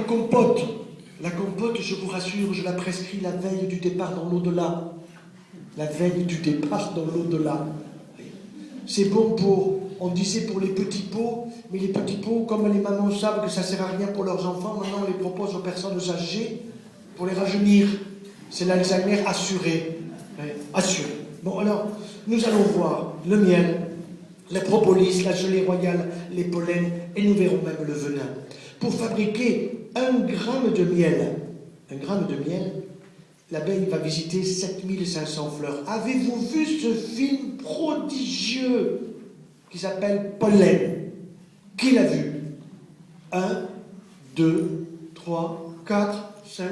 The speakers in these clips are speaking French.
compote. La compote, je vous rassure, je la prescris la veille du départ dans l'au-delà. La veille du départ dans l'au-delà. C'est bon pour, on disait pour les petits pots, mais les petits pots, comme les mamans savent que ça ne sert à rien pour leurs enfants, maintenant on les propose aux personnes âgées pour les rajeunir. C'est l'Alzheimer assuré. Assuré. Bon, alors, nous allons voir le miel, la propolis, la gelée royale, les pollens, et nous verrons même le venin. Pour fabriquer 1 gramme de miel, l'abeille va visiter 7500 fleurs. Avez-vous vu ce film prodigieux qui s'appelle Pollen? Qui l'a vu? 1, 2, 3, 4, 5.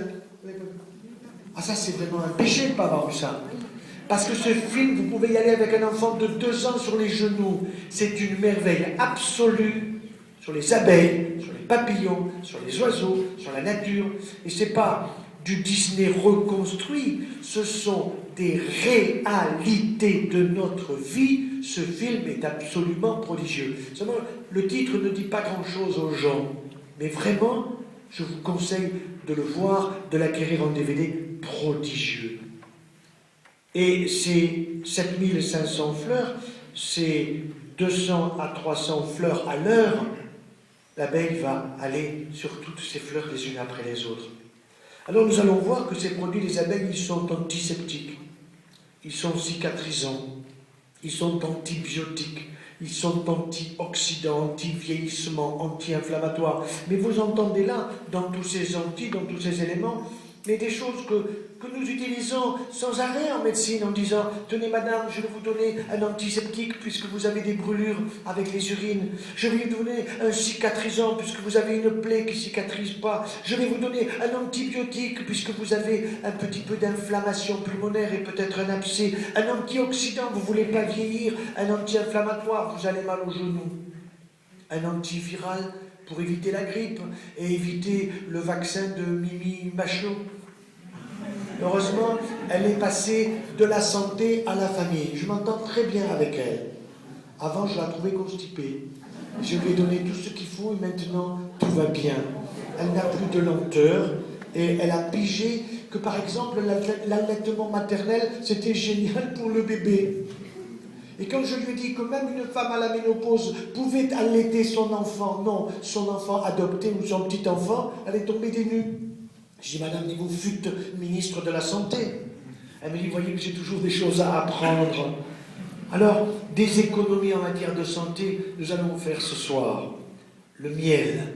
Ah, ça, c'est vraiment un péché de ne pas avoir vu ça. Parce que ce film, vous pouvez y aller avec un enfant de 2 ans sur les genoux. C'est une merveille absolue sur les abeilles, sur les papillons, sur les oiseaux, sur la nature. Et ce n'est pas du Disney reconstruit, ce sont des réalités de notre vie. Ce film est absolument prodigieux. Seulement, le titre ne dit pas grand-chose aux gens. Mais vraiment, je vous conseille de le voir, de l'acquérir en DVD, prodigieux. Et ces 7500 fleurs, c'est 200 à 300 fleurs à l'heure. L'abeille va aller sur toutes ces fleurs les unes après les autres. Alors nous allons voir que ces produits des abeilles, ils sont antiseptiques, ils sont cicatrisants, ils sont antibiotiques, ils sont antioxydants, anti-vieillissement, anti-inflammatoires. Mais vous entendez là, dans tous ces dans tous ces éléments, mais des choses que nous utilisons sans arrêt en médecine en disant « Tenez madame, je vais vous donner un antiseptique puisque vous avez des brûlures avec les urines. Je vais vous donner un cicatrisant puisque vous avez une plaie qui ne cicatrise pas. Je vais vous donner un antibiotique puisque vous avez un petit peu d'inflammation pulmonaire et peut-être un abcès. Un antioxydant, vous ne voulez pas vieillir. Un anti-inflammatoire, vous avez mal au genou. Un antiviral pour éviter la grippe et éviter le vaccin de Mimi Machot. » Heureusement, elle est passée de la santé à la famille. Je m'entends très bien avec elle. Avant, je la trouvais constipée. Je lui ai donné tout ce qu'il faut et maintenant, tout va bien. Elle n'a plus de lenteur et elle a pigé que, par exemple, l'allaitement maternel, c'était génial pour le bébé. Et quand je lui ai dit que même une femme à la ménopause pouvait allaiter son enfant, non, son enfant adopté ou son petit enfant, elle est tombée des nues. Je dis, madame, vous fûtes ministre de la Santé. Elle me dit, voyez que j'ai toujours des choses à apprendre. Alors, des économies en matière de santé, nous allons faire ce soir. Le miel.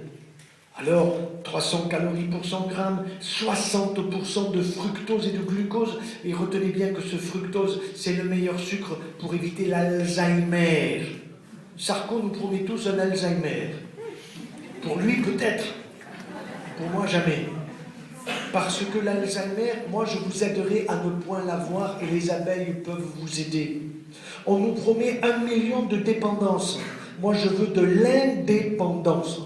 Alors, 300 calories pour 100 grammes, 60% de fructose et de glucose. Et retenez bien que ce fructose, c'est le meilleur sucre pour éviter l'Alzheimer. Sarko nous promet tous un Alzheimer. Pour lui, peut-être. Pour moi, jamais. Parce que l'Alzheimer, moi je vous aiderai à ne point l'avoir et les abeilles peuvent vous aider. On nous promet 1 million de dépendances. Moi je veux de l'indépendance.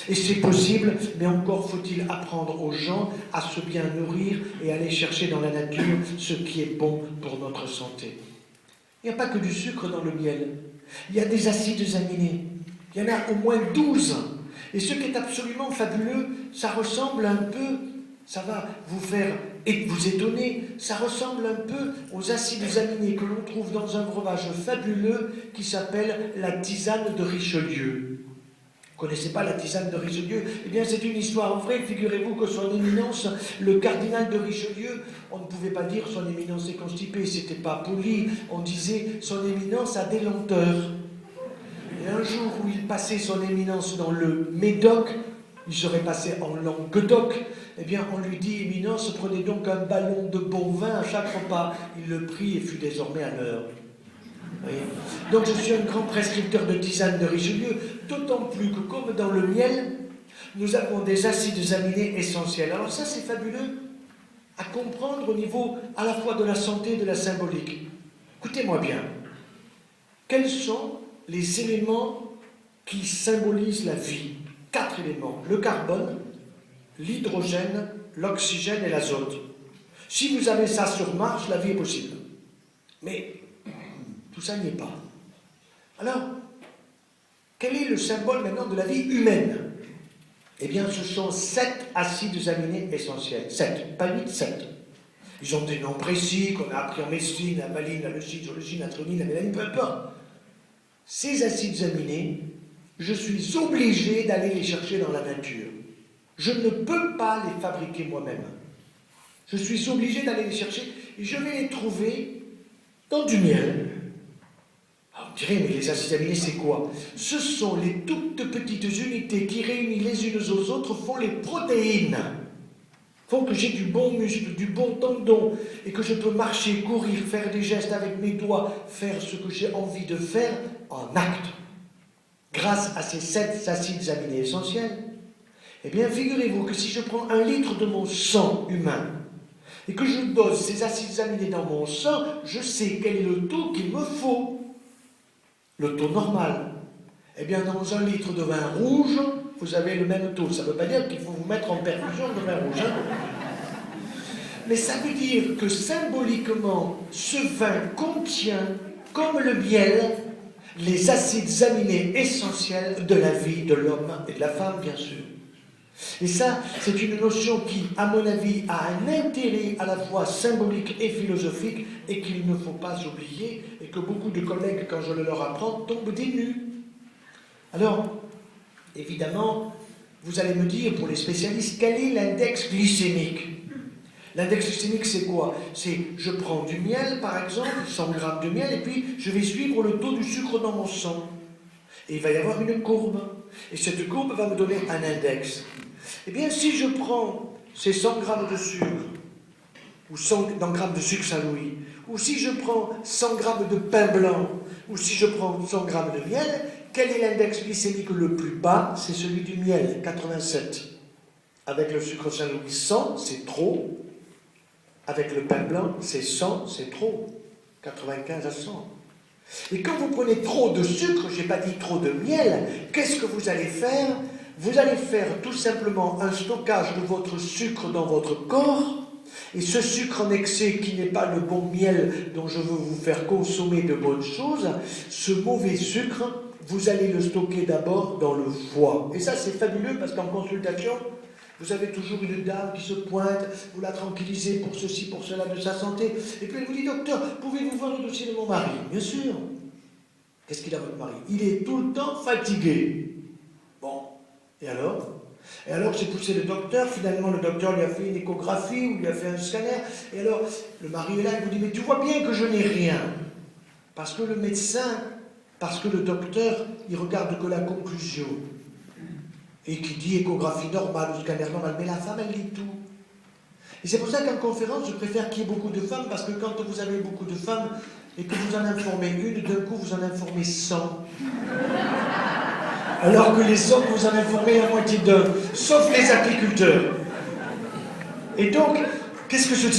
Et c'est possible, mais encore faut-il apprendre aux gens à se bien nourrir et aller chercher dans la nature ce qui est bon pour notre santé. Il n'y a pas que du sucre dans le miel. Il y a des acides aminés. Il y en a au moins 12. Et ce qui est absolument fabuleux, ça ressemble un peu, ça va vous faire et vous étonner, ça ressemble un peu aux acides aminés que l'on trouve dans un breuvage fabuleux qui s'appelle la tisane de Richelieu. Vous ne connaissez pas la tisane de Richelieu? Eh bien, c'est une histoire vraie. Figurez-vous que son éminence, le cardinal de Richelieu, on ne pouvait pas dire son éminence est constipée, c'était pas poli. On disait son éminence a des lenteurs. Et un jour où il passait son éminence dans le Médoc, il serait passé en Languedoc, eh bien on lui dit, éminence, prenez donc un ballon de bon vin à chaque repas. Il le prit et fut désormais à l'heure. Donc je suis un grand prescripteur de tisane de Richelieu, d'autant plus que comme dans le miel, nous avons des acides aminés essentiels. Alors ça c'est fabuleux à comprendre au niveau à la fois de la santé et de la symbolique. Écoutez-moi bien. Quels sont les éléments qui symbolisent la vie? 4 éléments. Le carbone, l'hydrogène, l'oxygène et l'azote. Si vous avez ça sur Mars, la vie est possible. Mais tout ça n'y est pas. Alors, quel est le symbole maintenant de la vie humaine? Eh bien, ce sont 7 acides aminés essentiels. 7, pas 8, 7. Ils ont des noms précis qu'on a appris en médecine, la valine, la leucine, la thréonine, la mélanine, peu importe. Ces acides aminés, je suis obligé d'aller les chercher dans la nature. Je ne peux pas les fabriquer moi-même. Je suis obligé d'aller les chercher et je vais les trouver dans du miel. Alors, on dirait, mais les acides aminés, c'est quoi? Ce sont les toutes petites unités qui, réunies les unes aux autres, font les protéines. Font que j'ai du bon muscle, du bon tendon, et que je peux marcher, courir, faire des gestes avec mes doigts, faire ce que j'ai envie de faire en acte. Grâce à ces 7 acides aminés essentiels, eh bien, figurez-vous que si je prends 1 litre de mon sang humain, et que je dose ces acides aminés dans mon sang, je sais quel est le taux qu'il me faut. Le taux normal. Eh bien, dans 1 litre de vin rouge, vous avez le même taux. Ça ne veut pas dire qu'il faut vous mettre en perfusion de vin rouge. Hein. Mais ça veut dire que symboliquement, ce vin contient, comme le miel, les acides aminés essentiels de la vie de l'homme et de la femme, bien sûr. Et ça, c'est une notion qui, à mon avis, a un intérêt à la fois symbolique et philosophique, et qu'il ne faut pas oublier, et que beaucoup de collègues, quand je le leur apprends, tombent des nues. Alors, évidemment, vous allez me dire, pour les spécialistes, quel est l'index glycémique? L'index glycémique, c'est quoi? C'est, je prends du miel, par exemple, 100 grammes de miel, et puis je vais suivre le taux du sucre dans mon sang. Et il va y avoir une courbe. Et cette courbe va me donner un index. Eh bien, si je prends ces 100 grammes de sucre, ou 100 grammes de sucre Saint-Louis, ou si je prends 100 grammes de pain blanc, ou si je prends 100 grammes de miel, quel est l'index glycémique le plus bas? C'est celui du miel, 87. Avec le sucre Saint-Louis, 100, c'est trop. Avec le pain blanc, c'est 100, c'est trop. 95 à 100. Et quand vous prenez trop de sucre, je n'ai pas dit trop de miel, qu'est-ce que vous allez faire? Vous allez faire tout simplement un stockage de votre sucre dans votre corps, et ce sucre en excès qui n'est pas le bon miel dont je veux vous faire consommer de bonnes choses, ce mauvais sucre, vous allez le stocker d'abord dans le foie. Et ça, c'est fabuleux parce qu'en consultation, vous avez toujours une dame qui se pointe, vous la tranquillisez pour ceci, pour cela, de sa santé, et puis elle vous dit, docteur, pouvez-vous voir le dossier de mon mari? Bien sûr. Qu'est-ce qu'il a, votre mari? Il est tout le temps fatigué. Bon, et alors? Et alors j'ai poussé le docteur, finalement le docteur lui a fait une échographie ou lui a fait un scanner, et alors le mari est là, il vous dit, mais tu vois bien que je n'ai rien. Parce que le médecin, parce que le docteur, il regarde que la conclusion. Et qui dit échographie normale ou scanner normal, mais la femme, elle lit tout. Et c'est pour ça qu'en conférence, je préfère qu'il y ait beaucoup de femmes, parce que quand vous avez beaucoup de femmes, et que vous en informez une, d'un coup, vous en informez 100. Alors que les hommes, vous en informez la moitié d'un, sauf les apiculteurs. Et donc, qu'est-ce que je dis?